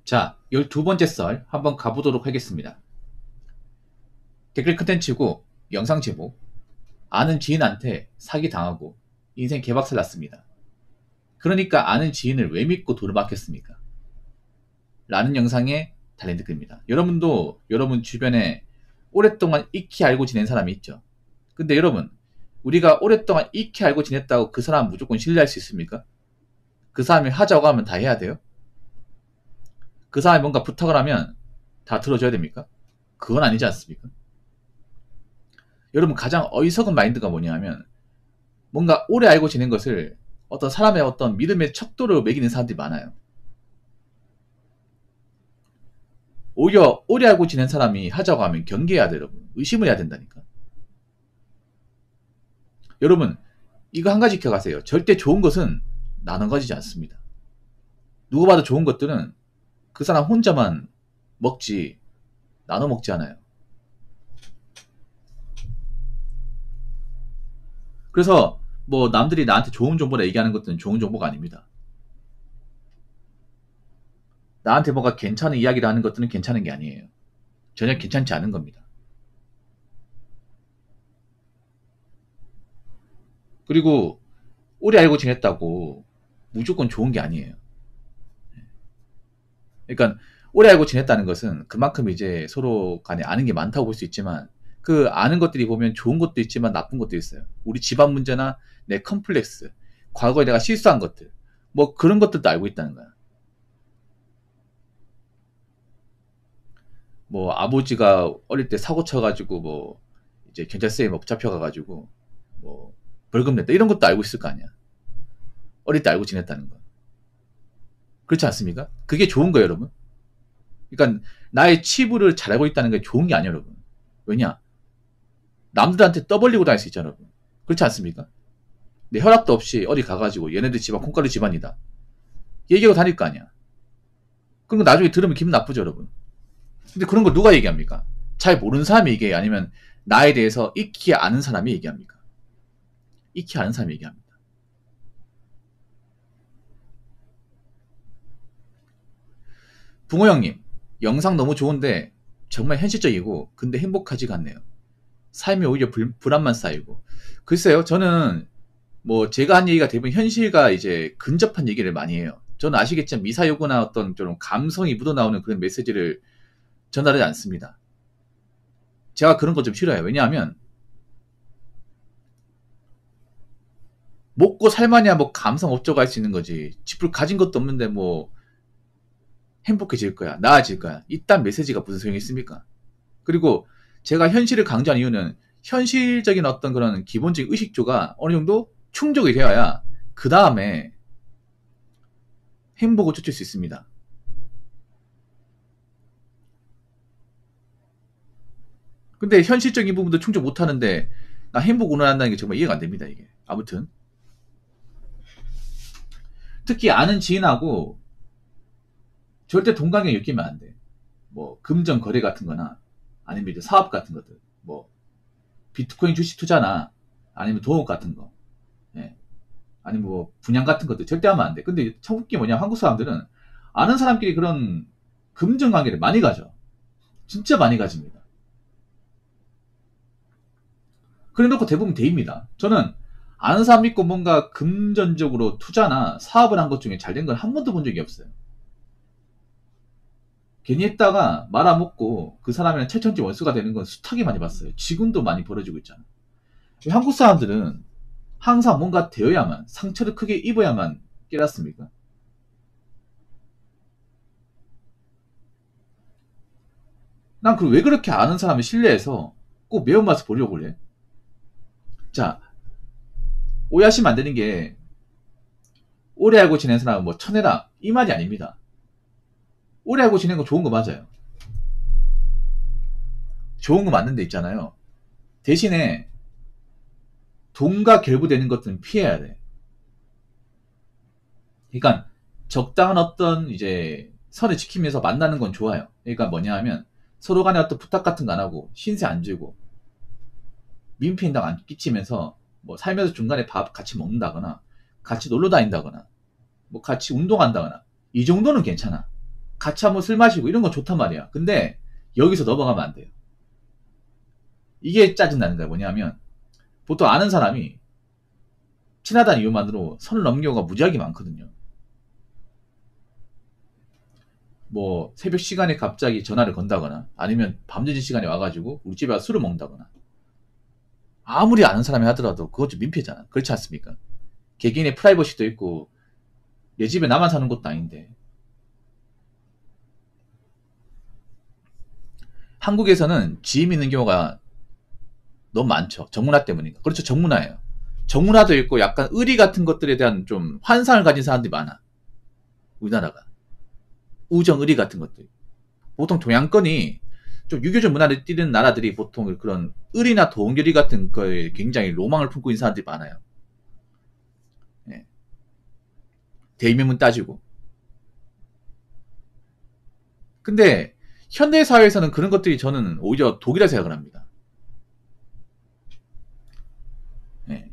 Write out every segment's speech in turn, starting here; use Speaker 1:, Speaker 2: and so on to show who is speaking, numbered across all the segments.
Speaker 1: 자, 12번째 썰 한번 가보도록 하겠습니다. 댓글 컨텐츠고 영상 제목 아는 지인한테 사기당하고 인생 개박살 났습니다. 그러니까 아는 지인을 왜 믿고 돈을 맡겼습니까? 라는 영상에 달린 댓글입니다. 여러분도 여러분 주변에 오랫동안 익히 알고 지낸 사람이 있죠. 근데 여러분, 우리가 오랫동안 익히 알고 지냈다고 그 사람 무조건 신뢰할 수 있습니까? 그 사람이 하자고 하면 다 해야 돼요? 그 사람이 뭔가 부탁을 하면 다 들어줘야 됩니까? 그건 아니지 않습니까? 여러분, 가장 어리석은 마인드가 뭐냐면 뭔가 오래 알고 지낸 것을 어떤 사람의 어떤 믿음의 척도로 매기는 사람들이 많아요. 오히려 오래 알고 지낸 사람이 하자고 하면 경계해야 돼요. 여러분, 의심을 해야 된다니까. 여러분, 이거 한 가지 기억하세요. 절대 좋은 것은 나눠 가지지 않습니다. 누가 봐도 좋은 것들은 그 사람 혼자만 먹지 나눠 먹지 않아요. 그래서 뭐 남들이 나한테 좋은 정보를 얘기하는 것들은 좋은 정보가 아닙니다. 나한테 뭐가 괜찮은 이야기를 하는 것들은 괜찮은 게 아니에요. 전혀 괜찮지 않은 겁니다. 그리고 오래 알고 지냈다고 무조건 좋은 게 아니에요. 그러니까 오래 알고 지냈다는 것은 그만큼 이제 서로 간에 아는 게 많다고 볼 수 있지만 그 아는 것들이 보면 좋은 것도 있지만 나쁜 것도 있어요. 우리 집안 문제나 내 컴플렉스, 과거에 내가 실수한 것들, 뭐 그런 것들도 알고 있다는 거야. 뭐 아버지가 어릴 때 사고 쳐가지고 뭐 이제 경찰서에 뭐 잡혀가가지고 뭐 벌금 냈다 이런 것도 알고 있을 거 아니야. 어릴 때 알고 지냈다는 거. 그렇지 않습니까? 그게 좋은 거예요, 여러분. 그러니까 나의 치부를 잘 알고 있다는 게 좋은 게 아니에요, 여러분. 왜냐? 남들한테 떠벌리고 다닐 수 있잖아, 여러분. 그렇지 않습니까? 내 허락도 없이 어디 가가지고 얘네들 집안 콩가루 집안이다. 얘기하고 다닐 거 아니야. 그런 거 나중에 들으면 기분 나쁘죠, 여러분. 근데 그런 거 누가 얘기합니까? 잘 모르는 사람이 얘기해요? 아니면 나에 대해서 익히 아는 사람이 얘기합니까? 익히 아는 사람이 얘기합니다. 붕어 형님, 영상 너무 좋은데 정말 현실적이고 근데 행복하지가 않네요. 삶이 오히려 불안만 쌓이고. 글쎄요, 저는 뭐 제가 한 얘기가 대부분 현실과 이제 근접한 얘기를 많이 해요. 저는 아시겠지만 미사여구나 어떤 좀 감성이 묻어나오는 그런 메시지를 전달하지 않습니다. 제가 그런 거 좀 싫어해요. 왜냐하면 먹고 살만이야 뭐 감성 없자고 할 수 있는 거지. 집을 가진 것도 없는데 뭐 행복해질 거야, 나아질 거야, 이딴 메시지가 무슨 소용이 있습니까? 그리고 제가 현실을 강조한 이유는 현실적인 어떤 그런 기본적인 의식조가 어느 정도 충족이 되어야 그 다음에 행복을 쫓을 수 있습니다. 근데 현실적인 부분도 충족 못하는데 나 행복 운운한다는 게 정말 이해가 안 됩니다, 이게. 아무튼 특히 아는 지인하고 절대 동감을 느끼면 안 돼. 뭐 금전 거래 같은 거나 아니면 이제 사업 같은 것들, 뭐 비트코인 주식 투자나 아니면 도업 같은 거, 예. 아니면 뭐 분양 같은 것들 절대 하면 안 돼. 근데 참 웃긴 게 뭐냐, 한국 사람들은 아는 사람끼리 그런 금전 관계를 많이 가져. 진짜 많이 가집니다. 그래 놓고 대부분 대입니다. 저는 아는 사람 믿고 뭔가 금전적으로 투자나 사업을 한 것 중에 잘 된 걸 한 번도 본 적이 없어요. 괜히 했다가 말아먹고 그 사람이랑 최천지 원수가 되는 건 숱하게 많이 봤어요. 지금도 많이 벌어지고 있잖아. 한국 사람들은 항상 뭔가 되어야만, 상처를 크게 입어야만 깨닫습니까? 난 그 왜 그렇게 아는 사람을 신뢰해서 꼭 매운맛을 보려고 그래? 자, 오해하시면 안 되는 게 오래 알고 지낸 사람은 뭐 천해라 이 말이 아닙니다. 오래 알고 지낸 거 좋은 거 맞아요. 좋은 거 맞는 데 있잖아요. 대신에 돈과 결부되는 것들은 피해야 돼. 그러니까 적당한 어떤 이제 선을 지키면서 만나는 건 좋아요. 그러니까 뭐냐 하면 서로 간에 어떤 부탁 같은 거 안 하고 신세 안 지고 민폐인당 안 끼치면서 뭐 살면서 중간에 밥 같이 먹는다거나 같이 놀러 다닌다거나 뭐 같이 운동한다거나 이 정도는 괜찮아. 같이 한번 술 마시고 이런 건 좋단 말이야. 근데 여기서 넘어가면 안 돼요. 이게 짜증나는 거야. 뭐냐면 보통 아는 사람이 친하다는 이유만으로 선을 넘는 경우가 무지하게 많거든요. 뭐 새벽 시간에 갑자기 전화를 건다거나 아니면 밤늦은 시간에 와가지고 우리 집에 와서 술을 먹는다거나 아무리 아는 사람이 하더라도 그것 좀 민폐잖아. 그렇지 않습니까? 개개인의 프라이버시도 있고 내 집에 나만 사는 것도 아닌데. 한국에서는 지임 있는 경우가 너무 많죠. 정문화 때문이니까. 그렇죠. 정문화예요. 정문화도 있고 약간 의리 같은 것들에 대한 좀 환상을 가진 사람들이 많아. 우리나라가. 우정, 의리 같은 것들. 보통 동양권이 좀 유교적 문화를 띠는 나라들이 보통 그런 의리나 도원결의 같은 거에 굉장히 로망을 품고 있는 사람들이 많아요. 네. 대의명분 따지고. 근데 현대 사회에서는 그런 것들이 저는 오히려 독이라 생각을 합니다. 네.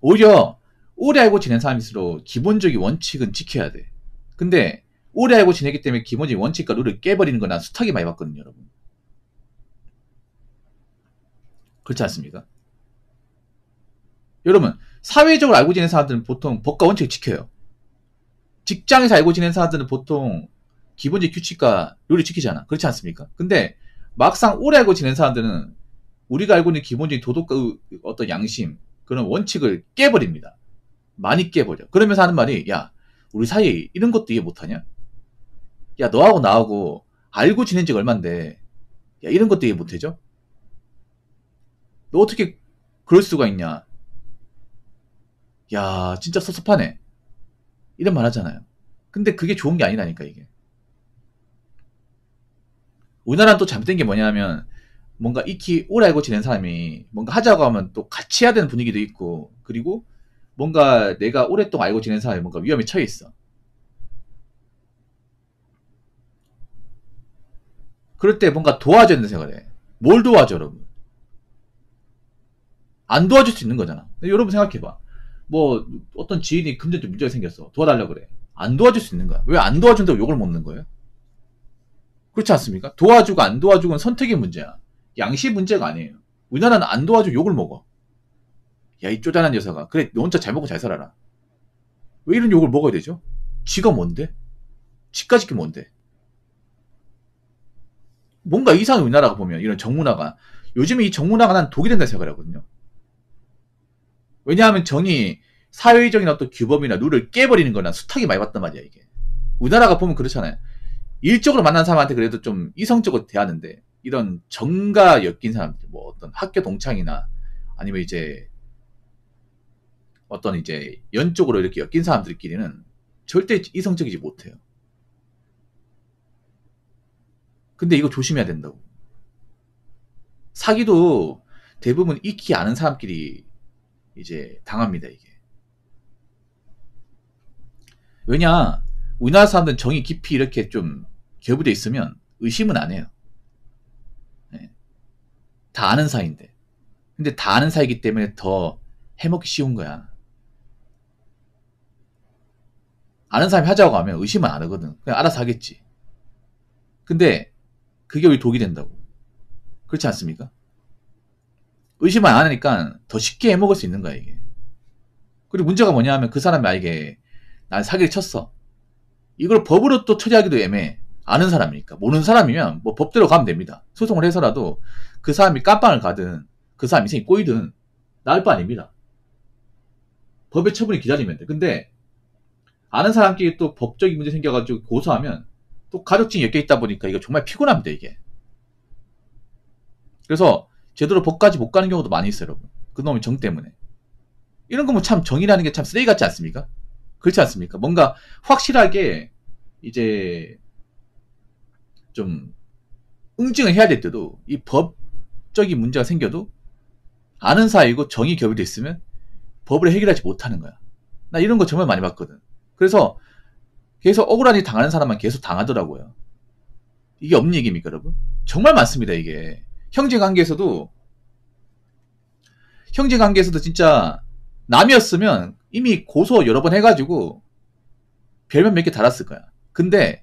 Speaker 1: 오히려 오래 알고 지낸 사람일수록 기본적인 원칙은 지켜야 돼. 근데 오래 알고 지내기 때문에 기본적인 원칙과 룰을 깨버리는 건 난 숱하게 많이 봤거든요, 여러분. 그렇지 않습니까? 여러분, 사회적으로 알고 지낸 사람들은 보통 법과 원칙을 지켜요. 직장에서 알고 지낸 사람들은 보통 기본적인 규칙과 룰을 지키잖아. 그렇지 않습니까? 근데 막상 오래 알고 지낸 사람들은 우리가 알고 있는 기본적인 도덕과 어떤 양심, 그런 원칙을 깨버립니다. 많이 깨버려. 그러면서 하는 말이, 야, 우리 사이에 이런 것도 이해 못하냐? 야, 너하고 나하고 알고 지낸 지가 얼만데, 야, 이런 것도 이해 못해줘? 너 어떻게 그럴 수가 있냐? 야, 진짜 섭섭하네. 이런 말 하잖아요. 근데 그게 좋은 게 아니라니까, 이게. 우리나라는 또 잘못된 게 뭐냐면, 뭔가 익히 오래 알고 지낸 사람이 뭔가 하자고 하면 또 같이 해야 되는 분위기도 있고, 그리고 뭔가 내가 오랫동안 알고 지낸 사람이 뭔가 위험에 처해 있어. 그럴 때 뭔가 도와줘야 된다는 생각을 해. 뭘 도와줘, 여러분? 안 도와줄 수 있는 거잖아. 여러분 생각해봐. 뭐 어떤 지인이 금전적 문제가 생겼어. 도와달라고 그래. 안 도와줄 수 있는 거야. 왜 안 도와준다고 욕을 먹는 거예요? 그렇지 않습니까? 도와주고 안 도와주고는 선택의 문제야. 양심 문제가 아니에요. 우리나라는 안 도와주고 욕을 먹어. 야, 이 쪼잔한 녀석아. 그래, 너 혼자 잘 먹고 잘 살아라. 왜 이런 욕을 먹어야 되죠? 지가 뭔데? 지까짓 게 뭔데? 뭔가 이상해, 우리나라가 보면. 이런 정문화가. 요즘에 이 정문화가 난 독이 된다 생각을 하거든요. 왜냐하면 정이 사회적인 어떤 규범이나 룰을 깨버리는 거나 숱하게 많이 봤단 말이야, 이게. 우리나라가 보면 그렇잖아요. 일적으로 만난 사람한테 그래도 좀 이성적으로 대하는데, 이런 정가 엮인 사람들, 뭐 어떤 학교 동창이나 아니면 이제 어떤 이제 연적으로 이렇게 엮인 사람들끼리는 절대 이성적이지 못해요. 근데 이거 조심해야 된다고. 사기도 대부분 익히 아는 사람끼리 이제 당합니다, 이게. 왜냐, 우리나라 사람들은 정이 깊이 이렇게 좀 결부돼 있으면 의심은 안 해요. 네. 다 아는 사이인데. 근데 다 아는 사이기 때문에 더 해먹기 쉬운 거야. 아는 사람이 하자고 하면 의심은 안 하거든. 그냥 알아서 하겠지. 근데 그게 왜 독이 된다고. 그렇지 않습니까? 의심을 안 하니까 더 쉽게 해먹을 수 있는 거야, 이게. 그리고 문제가 뭐냐 하면 그 사람이 만약에 난 사기를 쳤어. 이걸 법으로 또 처리하기도 애매해. 아는 사람이니까. 모르는 사람이면 뭐 법대로 가면 됩니다. 소송을 해서라도 그 사람이 깜빵을 가든 그 사람 인생이 꼬이든 나을 바 아닙니다. 법의 처분이 기다리면 돼. 근데 아는 사람끼리 또 법적인 문제 생겨가지고 고소하면 또 가족증이 엮여 있다 보니까 이거 정말 피곤합니다, 이게. 그래서 제대로 법까지 못 가는 경우도 많이 있어요, 여러분. 그놈의 정 때문에. 이런 거 뭐 참 정의라는 게 참 쓰레기 같지 않습니까? 그렇지 않습니까? 뭔가 확실하게 이제 좀 응징을 해야 될 때도 이 법적인 문제가 생겨도 아는 사이고 정이 결부돼 있으면 법을 해결하지 못하는 거야. 나 이런 거 정말 많이 봤거든. 그래서 계속 억울한 일 당하는 사람만 계속 당하더라고요. 이게 없는 얘기입니까, 여러분? 정말 많습니다, 이게. 형제관계에서도 진짜 남이었으면 이미 고소 여러 번 해가지고 별명 몇 개 달았을 거야. 근데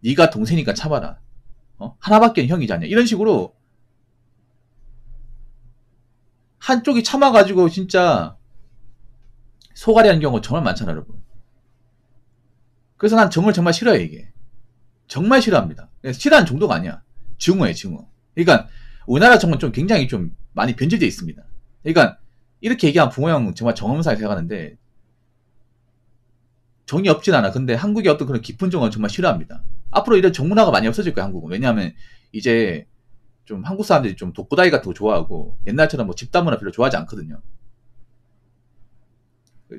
Speaker 1: 네가 동생이니까 참아라. 하나밖에 형이잖냐. 이런 식으로 한쪽이 참아가지고 진짜 소갈이 하는 경우가 정말 많잖아, 여러분. 그래서 난 정을 정말 싫어해, 이게. 정말 싫어합니다. 싫어하는 정도가 아니야. 증오해, 증오. 그러니까 우리나라 정은 좀 굉장히 좀 많이 변질되어 있습니다. 그러니까 이렇게 얘기하면 부모 형 정말 정엄사에 생각하는데 정이 없진 않아. 근데 한국의 어떤 그런 깊은 정은 정말 싫어합니다. 앞으로 이런 정문화가 많이 없어질 거야, 한국은. 왜냐하면 이제 좀 한국 사람들이 좀 독고다이 같은 거 좋아하고 옛날처럼 뭐 집단 문화 별로 좋아하지 않거든요.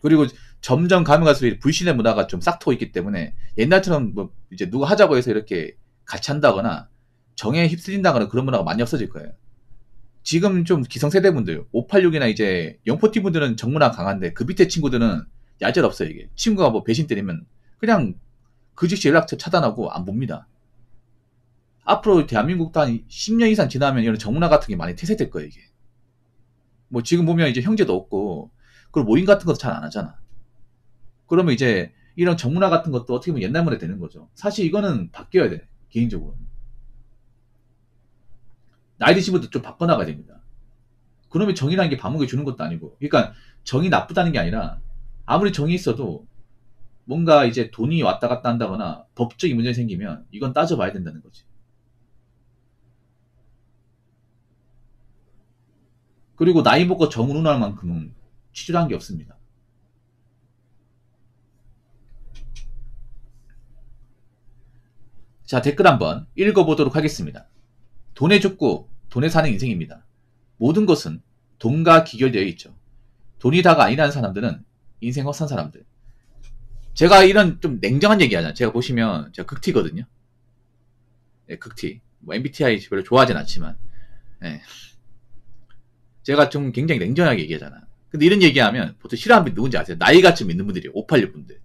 Speaker 1: 그리고 점점 가면 갈수록 불신의 문화가 좀 싹트고 있기 때문에 옛날처럼 뭐 이제 누가 하자고 해서 이렇게 같이 한다거나 정에 휩쓸린다거나 그런 문화가 많이 없어질 거예요. 지금 좀 기성세대분들 586이나 이제 영포티 분들은 정문화 강한데 그 밑에 친구들은 얄짤 없어요. 이게 친구가 뭐 배신 때리면 그냥 그 즉시 연락처 차단하고 안 봅니다. 앞으로 대한민국도 한 10년 이상 지나면 이런 정문화 같은 게 많이 퇴색될 거예요. 이게 뭐 지금 보면 이제 형제도 없고 그리고 모임 같은 것도 잘 안 하잖아. 그러면 이제 이런 정문화 같은 것도 어떻게 보면 옛날 문화 되는 거죠. 사실 이거는 바뀌어야 돼. 개인적으로 나이 드신 분들 좀 바꿔나가야 됩니다. 그러면 정이라는 게 밥 먹여 주는 것도 아니고, 그러니까 정이 나쁘다는 게 아니라 아무리 정이 있어도 뭔가 이제 돈이 왔다 갔다 한다거나 법적인 문제 생기면 이건 따져봐야 된다는 거지. 그리고 나이 먹고 정을 운운할 만큼은 치졸한 게 없습니다. 자, 댓글 한번 읽어보도록 하겠습니다. 돈에 죽고 돈에 사는 인생입니다. 모든 것은 돈과 기결되어 있죠. 돈이 다가 아니라는 사람들은 인생 헛산 사람들. 제가 이런 좀 냉정한 얘기 하잖아요. 제가 보시면 제가 극티거든요. 네, 극티. 뭐 MBTI 별로 좋아하진 않지만 네. 제가 좀 굉장히 냉정하게 얘기하잖아. 근데 이런 얘기하면 보통 싫어하는 분이 누군지 아세요? 나이같이 믿는 분들이 586분들.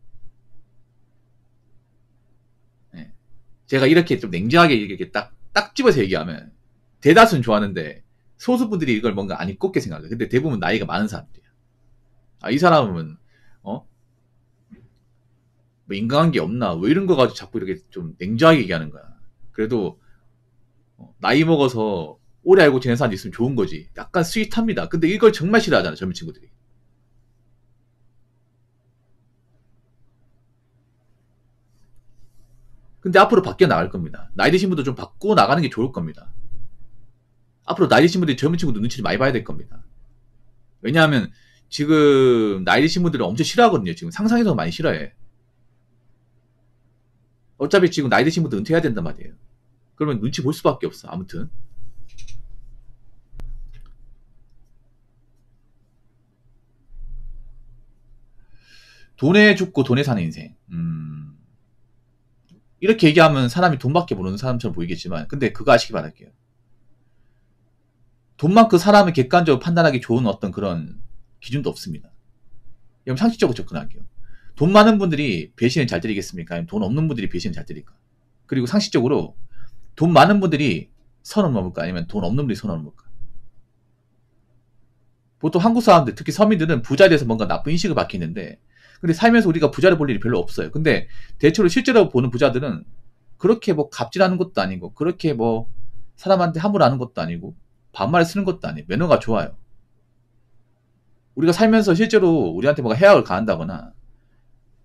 Speaker 1: 네. 제가 이렇게 좀 냉정하게 이렇게 딱 집어서 얘기하면 대다수는 좋아하는데 소수분들이 이걸 뭔가 안 입곱게 생각해요. 근데 대부분 나이가 많은 사람들이야. 아, 이 사람은 뭐 인간관계 없나? 왜 이런 거 가지고 자꾸 이렇게 좀 냉정하게 얘기하는 거야. 그래도 나이 먹어서 오래 알고 지낸 사람이 있으면 좋은 거지. 약간 스윗합니다. 근데 이걸 정말 싫어하잖아, 젊은 친구들이. 근데 앞으로 바뀌어 나갈 겁니다. 나이 드신 분도 좀 바꾸어 나가는 게 좋을 겁니다. 앞으로 나이 드신 분들이 젊은 친구들 눈치 좀 많이 봐야 될 겁니다. 왜냐하면 지금 나이 드신 분들은 엄청 싫어하거든요. 지금 상상해서 많이 싫어해. 어차피 지금 나이 드신 분들 은퇴해야 된단 말이에요. 그러면 눈치 볼 수밖에 없어. 아무튼 돈에 죽고 돈에 사는 인생. 이렇게 얘기하면 사람이 돈밖에 모르는 사람처럼 보이겠지만 근데 그거 아시기 바랄게요. 돈만 그 사람을 객관적으로 판단하기 좋은 어떤 그런 기준도 없습니다. 그럼 상식적으로 접근할게요. 돈 많은 분들이 배신을 잘 때리겠습니까? 아니면 돈 없는 분들이 배신을 잘 때릴까? 그리고 상식적으로 돈 많은 분들이 선을 넘을까? 아니면 돈 없는 분들이 선을 넘을까? 보통 한국 사람들, 특히 서민들은 부자에 대해서 뭔가 나쁜 인식을 받기는데 근데 살면서 우리가 부자를 볼 일이 별로 없어요. 근데 대체로 실제로 보는 부자들은 그렇게 뭐 갑질하는 것도 아니고 그렇게 뭐 사람한테 함부로 하는 것도 아니고 반말을 쓰는 것도 아니고 매너가 좋아요. 우리가 살면서 실제로 우리한테 뭔가 해악을 가한다거나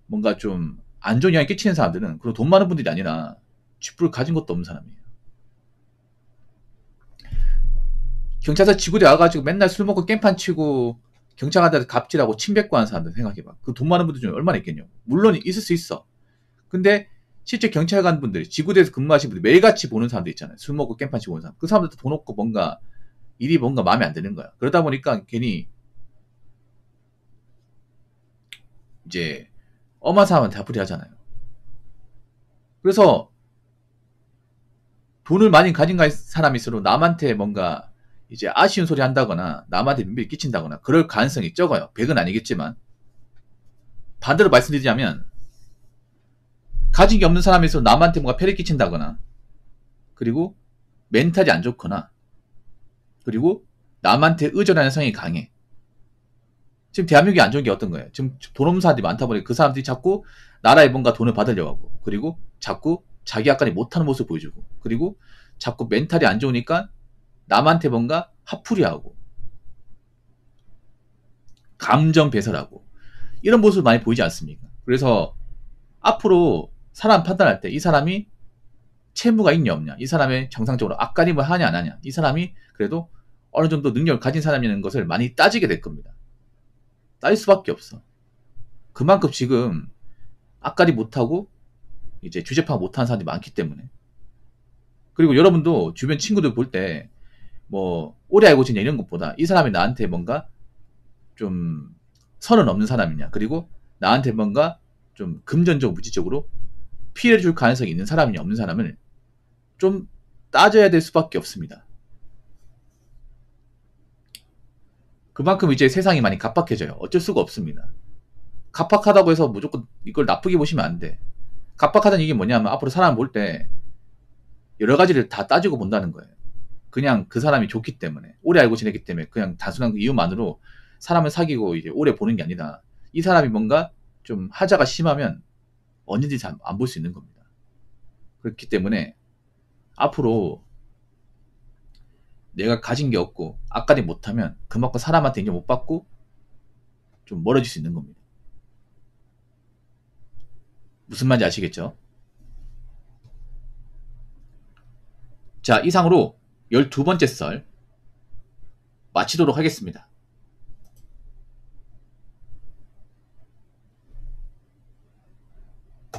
Speaker 1: 뭔가 좀 안 좋은 영향을 끼치는 사람들은 그런 돈 많은 분들이 아니라 쥐뿔 가진 것도 없는 사람이에요. 경찰서 지구대 와가지고 맨날 술 먹고 깽판 치고 경찰한테 갑질하고 침뱉고 하는 사람들 생각해봐. 그 돈 많은 분들 중에 얼마나 있겠냐고. 물론 있을 수 있어. 근데 실제 경찰관 분들, 지구대에서 근무하시는 분들 매일같이 보는 사람들 있잖아요. 술 먹고 깽판 치고 오는 사람. 그 사람들도 돈 없고 뭔가 일이 뭔가 마음에 안 드는 거야. 그러다 보니까 괜히 이제 엄한 사람한테 화풀이 하잖아요. 그래서 돈을 많이 가진 사람일수록 남한테 뭔가 이제 아쉬운 소리 한다거나 남한테 민폐를 끼친다거나 그럴 가능성이 적어요. 100은 아니겠지만 반대로 말씀드리자면 가진 게 없는 사람일수록 남한테 뭔가 폐를 끼친다거나 그리고 멘탈이 안 좋거나 그리고 남한테 의존하는 성이 강해. 지금 대한민국이 안 좋은 게 어떤 거예요? 지금 돈 없는 사람들이 많다 보니 그 사람들이 자꾸 나라에 뭔가 돈을 받으려고 하고 그리고 자꾸 자기 악간이 못하는 모습을 보여주고, 그리고 자꾸 멘탈이 안 좋으니까 남한테 뭔가 화풀이하고 감정 배설하고 이런 모습을 많이 보이지 않습니까? 그래서 앞으로 사람 판단할 때 이 사람이 채무가 있냐 없냐, 이 사람의 정상적으로 앞가림을 하냐 안 하냐, 이 사람이 그래도 어느 정도 능력을 가진 사람이라는 것을 많이 따지게 될 겁니다. 따질 수밖에 없어. 그만큼 지금 앞가림 못하고 이제 주제 파악 못하는 사람들이 많기 때문에. 그리고 여러분도 주변 친구들 볼 때 뭐 오래 알고 지내 이런 것보다 이 사람이 나한테 뭔가 좀 선은 없는 사람이냐, 그리고 나한테 뭔가 좀 금전적 물질적으로 피해를 줄 가능성이 있는 사람이냐 없는 사람을 좀 따져야 될 수밖에 없습니다. 그만큼 이제 세상이 많이 각박해져요. 어쩔 수가 없습니다. 각박하다고 해서 무조건 이걸 나쁘게 보시면 안 돼. 각박하다는 얘기 뭐냐면 앞으로 사람 볼 때 여러 가지를 다 따지고 본다는 거예요. 그냥 그 사람이 좋기 때문에, 오래 알고 지냈기 때문에 그냥 단순한 그 이유만으로 사람을 사귀고 이제 오래 보는 게 아니라 이 사람이 뭔가 좀 하자가 심하면 언제든지 안 볼 수 있는 겁니다. 그렇기 때문에 앞으로 내가 가진 게 없고 앞가리 못하면 그만큼 사람한테 인정 못 받고 좀 멀어질 수 있는 겁니다. 무슨 말인지 아시겠죠? 자, 이상으로 12번째 썰 마치도록 하겠습니다.